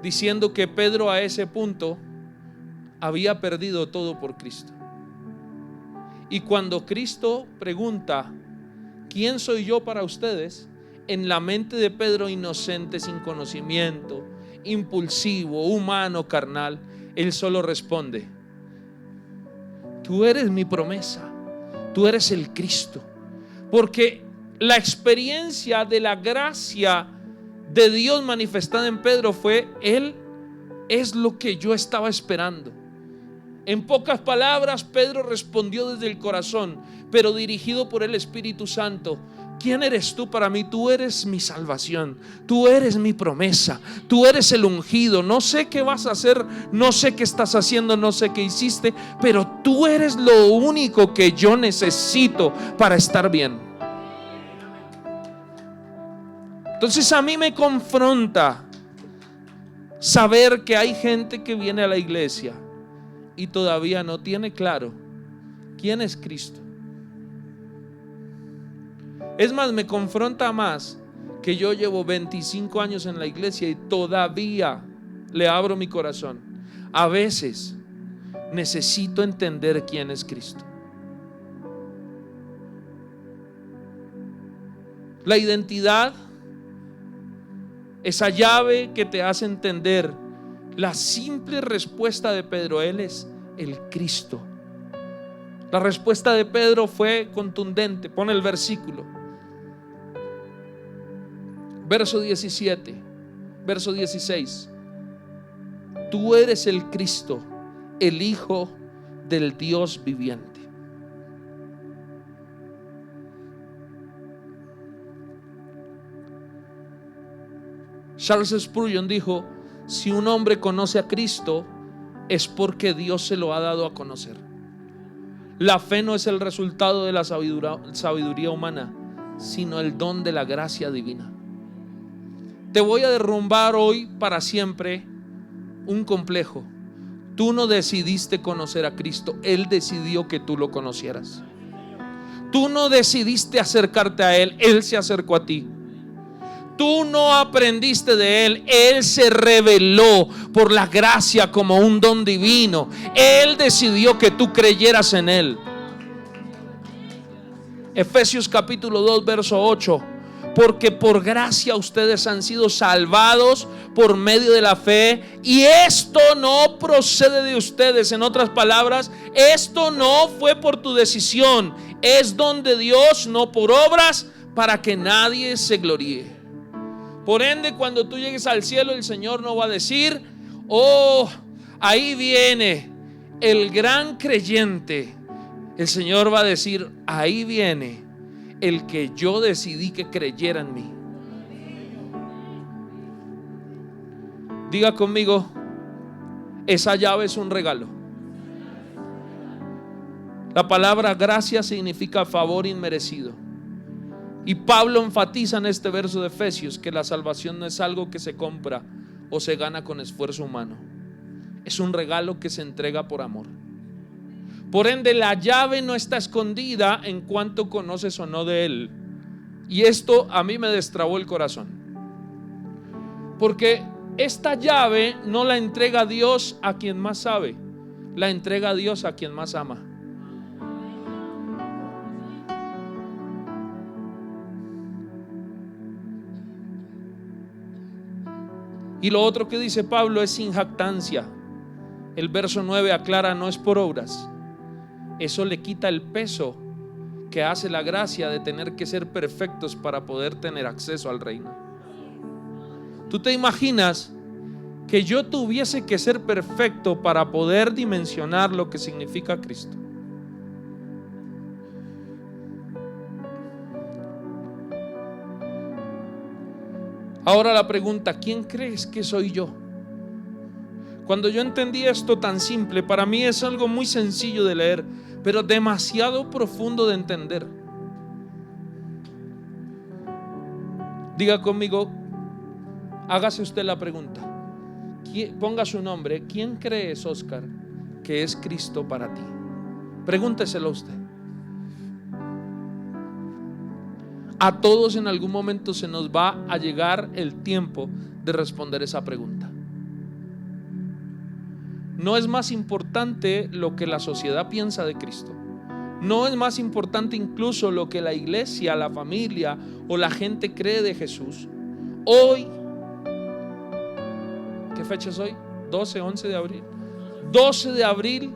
diciendo que Pedro a ese punto había perdido todo por Cristo. Y cuando Cristo pregunta: ¿quién soy yo para ustedes?, en la mente de Pedro, inocente, sin conocimiento, impulsivo, humano, carnal, él solo responde: tú eres mi promesa, tú eres el Cristo. Porque la experiencia de la gracia de Dios manifestada en Pedro fue: Él es lo que yo estaba esperando. En pocas palabras, Pedro respondió desde el corazón, pero dirigido por el Espíritu Santo: ¿quién eres tú para mí? Tú eres mi salvación, tú eres mi promesa, tú eres el ungido. No sé qué vas a hacer, no sé qué estás haciendo, no sé qué hiciste, pero tú eres lo único que yo necesito para estar bien. Entonces a mí me confronta saber que hay gente que viene a la iglesia y todavía no tiene claro quién es Cristo. Es más, me confronta más que yo llevo 25 años en la iglesia y todavía le abro mi corazón. A veces necesito entender quién es Cristo. La identidad, esa llave que te hace entender la simple respuesta de Pedro: Él es el Cristo. La respuesta de Pedro fue contundente. Pon el versículo. Verso 17, verso 16. Tú eres el Cristo, el Hijo del Dios viviente. Charles Spurgeon dijo: si un hombre conoce a Cristo, es porque Dios se lo ha dado a conocer. La fe no es el resultado de la sabiduría humana, sino el don de la gracia divina. Te voy a derrumbar hoy para siempre un complejo. Tú no decidiste conocer a Cristo, Él decidió que tú lo conocieras. Tú no decidiste acercarte a Él, Él se acercó a ti. Tú no aprendiste de Él, Él se reveló por la gracia como un don divino. Él decidió que tú creyeras en Él. Efesios capítulo 2 verso 8. Porque por gracia ustedes han sido salvados por medio de la fe, y esto no procede de ustedes. En otras palabras, esto no fue por tu decisión, es don de Dios, no por obras, para que nadie se gloríe. Por ende, cuando tú llegues al cielo, el Señor no va a decir: oh, ahí viene el gran creyente. El Señor va a decir: ahí viene el que yo decidí que creyera en mí. Diga conmigo: esa llave es un regalo. La palabra gracia significa favor inmerecido. Y Pablo enfatiza en este verso de Efesios que la salvación no es algo que se compra o se gana con esfuerzo humano. Es un regalo que se entrega por amor. Por ende, la llave no está escondida en cuanto conoces o no de Él. Y esto a mí me destrabó el corazón, porque esta llave no la entrega Dios a quien más sabe, la entrega Dios a quien más ama. Y lo otro que dice Pablo es sin jactancia. El verso 9 aclara, no es por obras. Eso le quita el peso que hace la gracia de tener que ser perfectos para poder tener acceso al reino. ¿Tú te imaginas que yo tuviese que ser perfecto para poder dimensionar lo que significa Cristo? Ahora la pregunta, ¿quién crees que soy yo? Cuando yo entendí esto tan simple, para mí es algo muy sencillo de leer, pero demasiado profundo de entender. Diga conmigo, hágase usted la pregunta. Ponga su nombre. ¿Quién crees, Oscar, que es Cristo para ti? Pregúnteselo a usted. A todos en algún momento se nos va a llegar el tiempo de responder esa pregunta. No es más importante lo que la sociedad piensa de Cristo. No es más importante incluso lo que la iglesia, la familia o la gente cree de Jesús. Hoy, ¿qué fecha es hoy? 11 de abril. 12 de abril,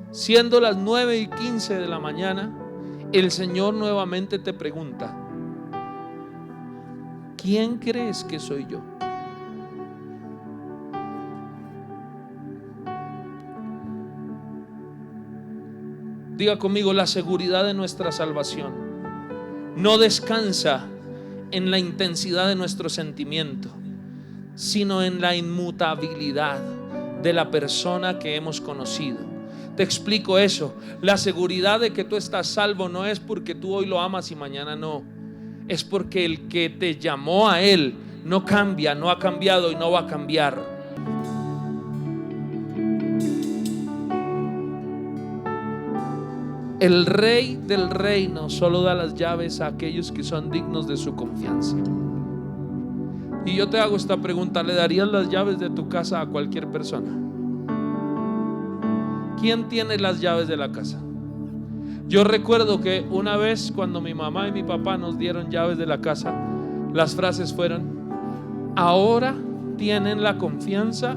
siendo las 9:15 de la mañana, el Señor nuevamente te pregunta, ¿quién crees que soy yo? Diga conmigo, la seguridad de nuestra salvación no descansa en la intensidad de nuestro sentimiento, sino en la inmutabilidad de la persona que hemos conocido. Te explico eso. La seguridad de que tú estás salvo no es porque tú hoy lo amas y mañana no. Es porque el que te llamó a Él no cambia, no ha cambiado y no va a cambiar. El Rey del reino solo da las llaves a aquellos que son dignos de su confianza. Y yo te hago esta pregunta, ¿le darías las llaves de tu casa a cualquier persona? ¿Quién tiene las llaves de la casa? Yo recuerdo que una vez cuando mi mamá y mi papá nos dieron llaves de la casa, las frases fueron: ahora tienen la confianza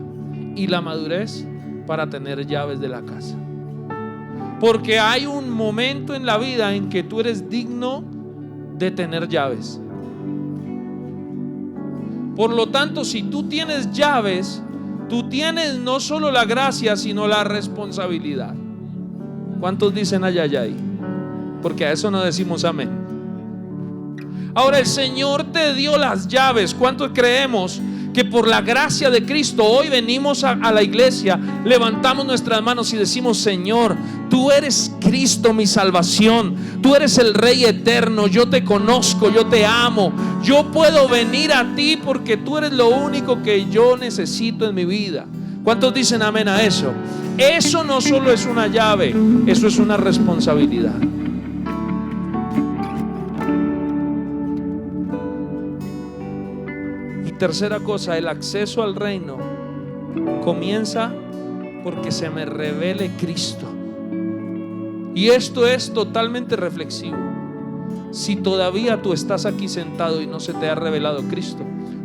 y la madurez para tener llaves de la casa. Porque hay un momento en la vida en que tú eres digno de tener llaves. Por lo tanto, si tú tienes llaves, tú tienes no solo la gracia, sino la responsabilidad. ¿Cuántos dicen ay, ay, ay? Porque a eso no decimos amén. Ahora el Señor te dio las llaves. ¿Cuántos creemos que por la gracia de Cristo hoy venimos a la iglesia, levantamos nuestras manos y decimos: Señor, tú eres Cristo mi salvación, tú eres el Rey eterno, yo te conozco, yo te amo, yo puedo venir a ti porque tú eres lo único que yo necesito en mi vida? ¿Cuántos dicen amén a eso? Eso no solo es una llave, eso es una responsabilidad. Tercera cosa, el acceso al reino comienza porque se me revele Cristo. Y esto es totalmente reflexivo. Si todavía tú estás aquí sentado y no se te ha revelado Cristo,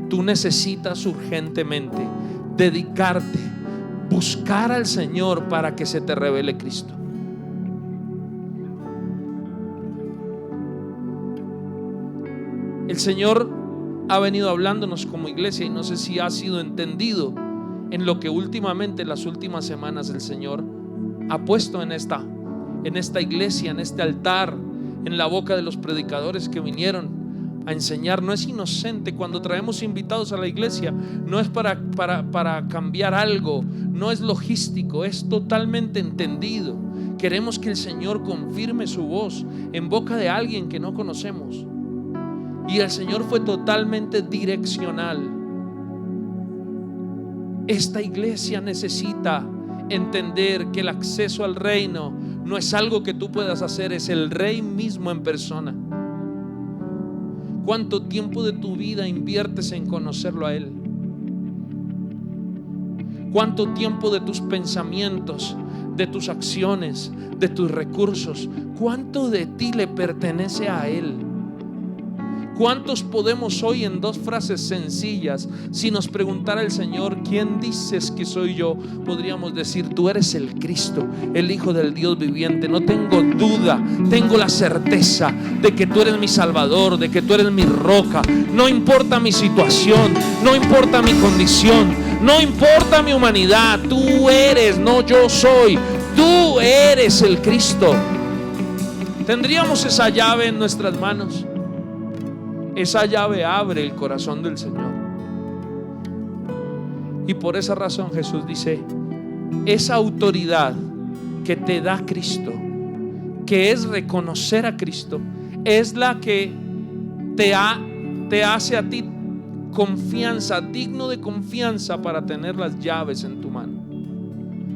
tú necesitas urgentemente dedicarte, buscar al Señor para que se te revele Cristo. El Señor ha venido hablándonos como iglesia, y no sé si ha sido entendido en lo que últimamente, en las últimas semanas, el Señor ha puesto en esta iglesia, en este altar, en la boca de los predicadores que vinieron a enseñar. No es inocente. Cuando traemos invitados a la iglesia, no es para cambiar algo, no es logístico, es totalmente entendido. Queremos que el Señor confirme su voz en boca de alguien que no conocemos. Y el Señor fue totalmente direccional. Esta iglesia necesita entender que el acceso al reino no es algo que tú puedas hacer, es el Rey mismo en persona. ¿Cuánto tiempo de tu vida inviertes en conocerlo a Él? ¿Cuánto tiempo de tus pensamientos, de tus acciones, de tus recursos, cuánto de ti le pertenece a Él? ¿Cuántos podemos hoy, en 2 frases sencillas, si nos preguntara el Señor, ¿quién dices que soy yo?, podríamos decir: tú eres el Cristo, el Hijo del Dios viviente. No tengo duda, tengo la certeza de que tú eres mi Salvador, de que tú eres mi roca. No importa mi situación, no importa mi condición, no importa mi humanidad, tú eres, no yo soy, tú eres el Cristo. Tendríamos esa llave en nuestras manos. Esa llave abre el corazón del Señor. Y por esa razón Jesús dice: esa autoridad que te da Cristo, que es reconocer a Cristo, es la que te hace a ti confianza, digno de confianza para tener las llaves en tu mano.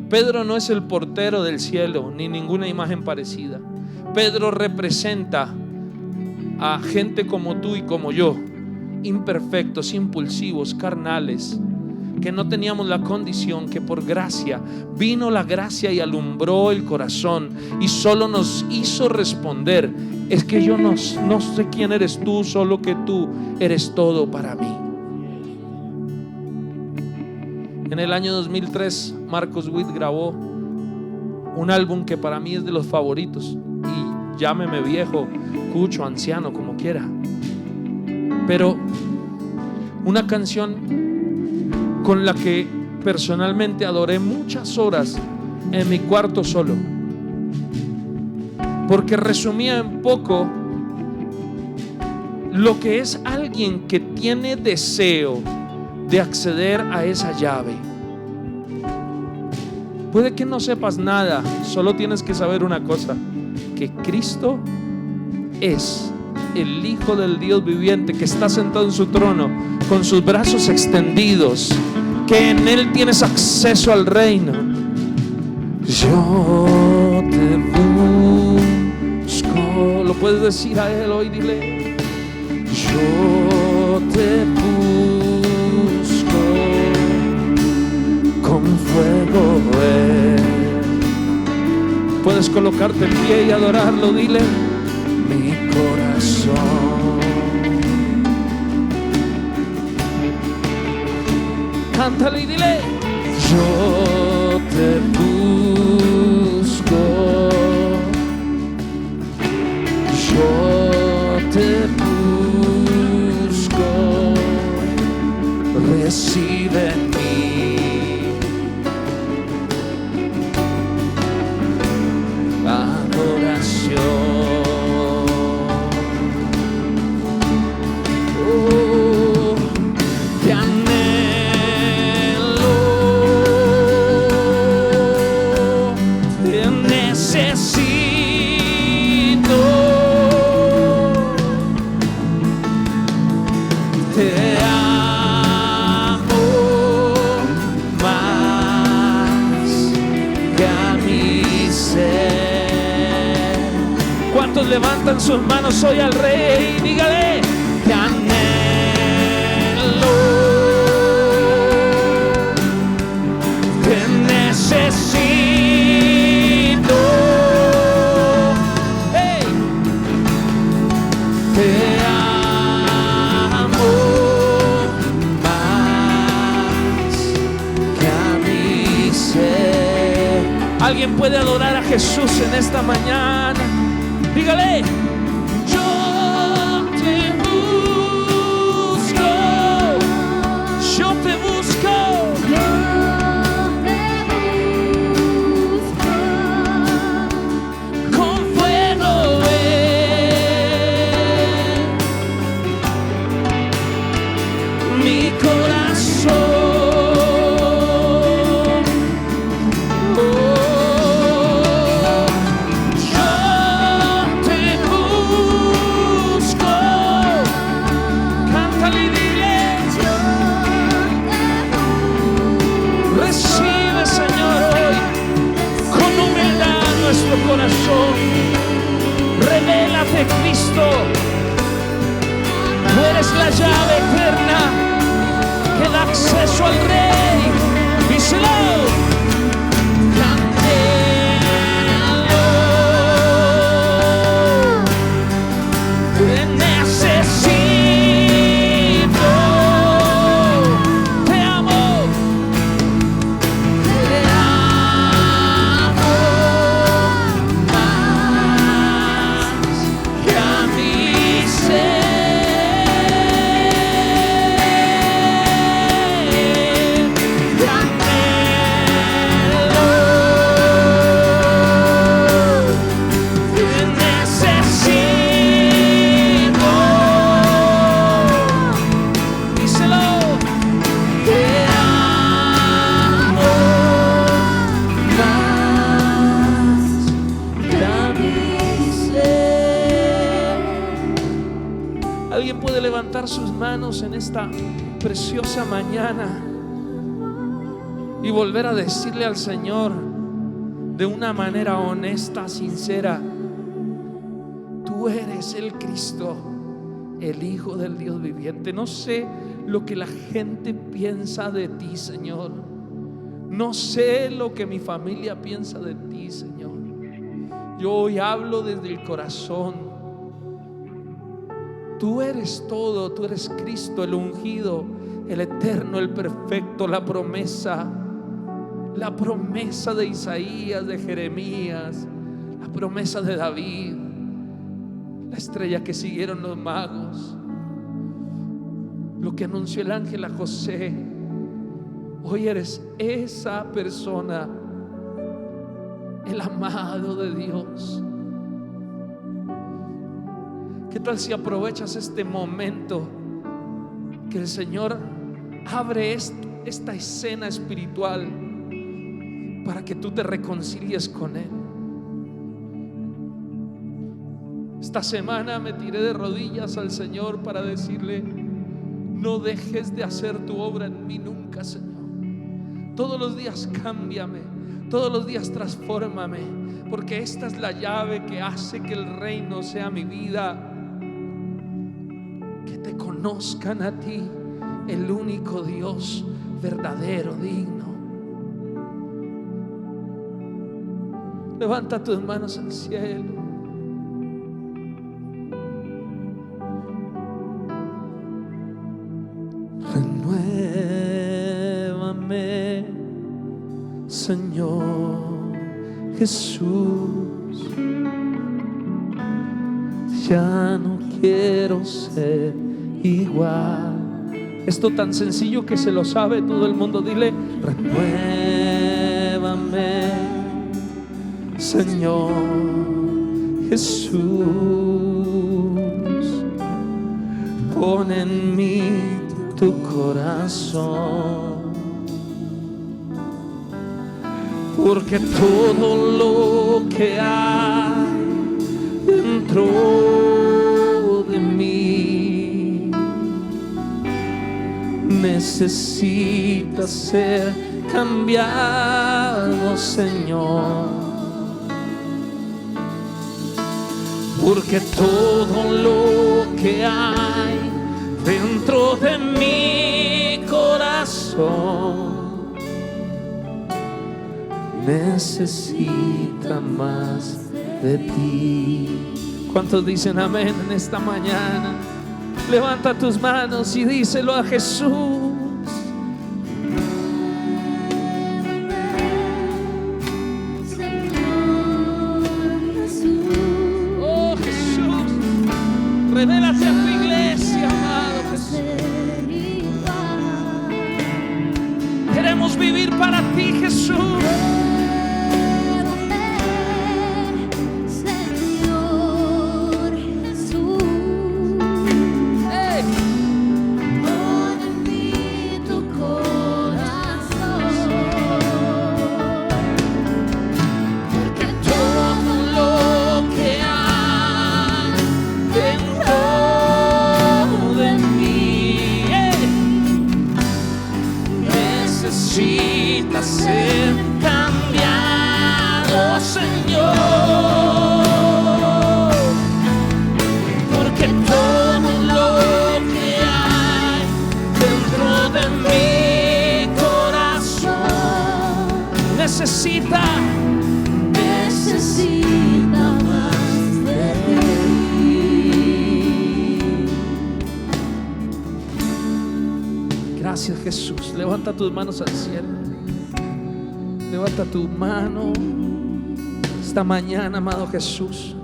Pedro no es el portero del cielo ni ninguna imagen parecida. Pedro representa a gente como tú y como yo, imperfectos, impulsivos, carnales, que no teníamos la condición, que por gracia vino la gracia y alumbró el corazón y solo nos hizo responder: es que yo no sé quién eres tú, solo que tú eres todo para mí. En el año 2003 Marcos Witt grabó un álbum que para mí es de los favoritos, y llámeme viejo, cucho, anciano, como quiera, pero una canción con la que personalmente adoré muchas horas en mi cuarto solo, porque resumía en poco lo que es alguien que tiene deseo de acceder a esa llave. Puede que no sepas nada, solo tienes que saber una cosa: que Cristo es el Hijo del Dios viviente, que está sentado en su trono con sus brazos extendidos, que en Él tienes acceso al reino. Yo te busco. Lo puedes decir a Él hoy, dile: yo te busco con fuego. Puedes colocarte en pie y adorarlo, dile: mi corazón. Cántale y dile: yo te busco, yo te busco, recibe en mí adoración. Levantan sus manos hoy al Rey, dígale: te anhelo, te necesito, hey, te amo más que a mi ser. ¿Alguien puede adorar a Jesús en esta mañana? Dígale: yo te busco, yo te busco, con fuego, mi corazón. Te busco. llave eterna que da acceso al Rey. Díselo. ¿Alguien puede levantar sus manos en esta preciosa mañana y volver a decirle al Señor de una manera honesta, sincera: tú eres el Cristo, el Hijo del Dios viviente? No sé lo que la gente piensa de ti, Señor. No sé lo que mi familia piensa de ti, Señor. Yo hoy hablo desde el corazón. Tú eres todo, tú eres Cristo, el ungido, el eterno, el perfecto, la promesa de Isaías, de Jeremías, la promesa de David, la estrella que siguieron los magos, lo que anunció el ángel a José. Hoy eres esa persona, el amado de Dios. ¿Qué tal si aprovechas este momento que el Señor abre esta escena espiritual para que tú te reconcilies con Él? Esta semana me tiré de rodillas al Señor para decirle: no dejes de hacer tu obra en mí nunca, Señor. Todos los días cámbiame, todos los días transfórmame, porque esta es la llave que hace que el reino sea mi vida. Que te conozcan a ti, el único Dios verdadero, digno. Levanta tus manos al cielo. Renuévame, Señor Jesús. Ya no quiero ser igual. Esto tan sencillo que se lo sabe todo el mundo. Dile: renuévame, Señor Jesús. Pon en mí tu corazón, porque todo lo que hay dentro de mí necesita ser cambiado, Señor. Porque todo lo que hay dentro de mi corazón necesita más de ti. ¿Cuántos dicen amén en esta mañana? Levanta tus manos y díselo a Jesús. Oh Jesús, revélate a tu iglesia, amado Jesús. Queremos vivir para ti, Jesús. Necesita ser cambiado, Señor, porque todo lo que hay necesita. Necesita más de ti. Gracias, Jesús. Levanta tus manos al cielo. Levanta tu mano esta mañana, amado Jesús.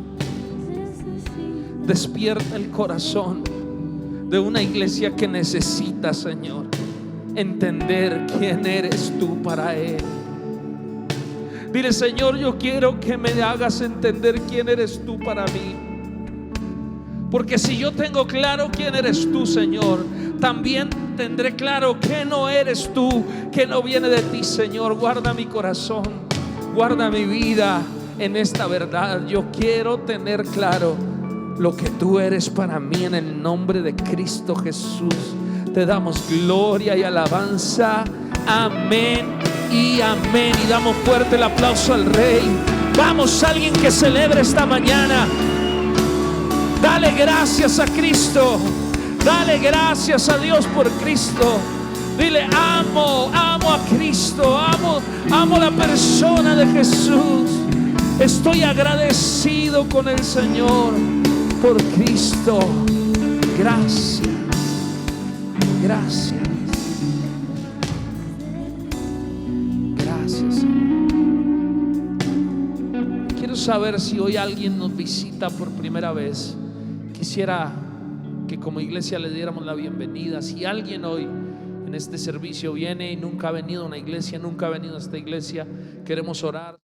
Despierta el corazón de una iglesia que necesita, Señor, entender quién eres tú para Él. Dile: Señor, yo quiero que me hagas entender quién eres tú para mí. Porque si yo tengo claro quién eres tú, Señor, también tendré claro que no eres tú, que no viene de ti, Señor. Guarda mi corazón, guarda mi vida en esta verdad. Yo quiero tener claro lo que tú eres para mí, en el nombre de Cristo Jesús. Te damos gloria y alabanza. Amén y amén. Y damos fuerte el aplauso al Rey. Vamos, alguien que celebre esta mañana. Dale gracias a Cristo. Dale gracias a Dios por Cristo. Dile: amo a Cristo. Amo la persona de Jesús. Estoy agradecido con el Señor por Cristo. Gracias. Gracias. Gracias. Quiero saber si hoy alguien nos visita por primera vez. Quisiera que como iglesia le diéramos la bienvenida. Si alguien hoy en este servicio viene y nunca ha venido a una iglesia, nunca ha venido a esta iglesia, queremos orar.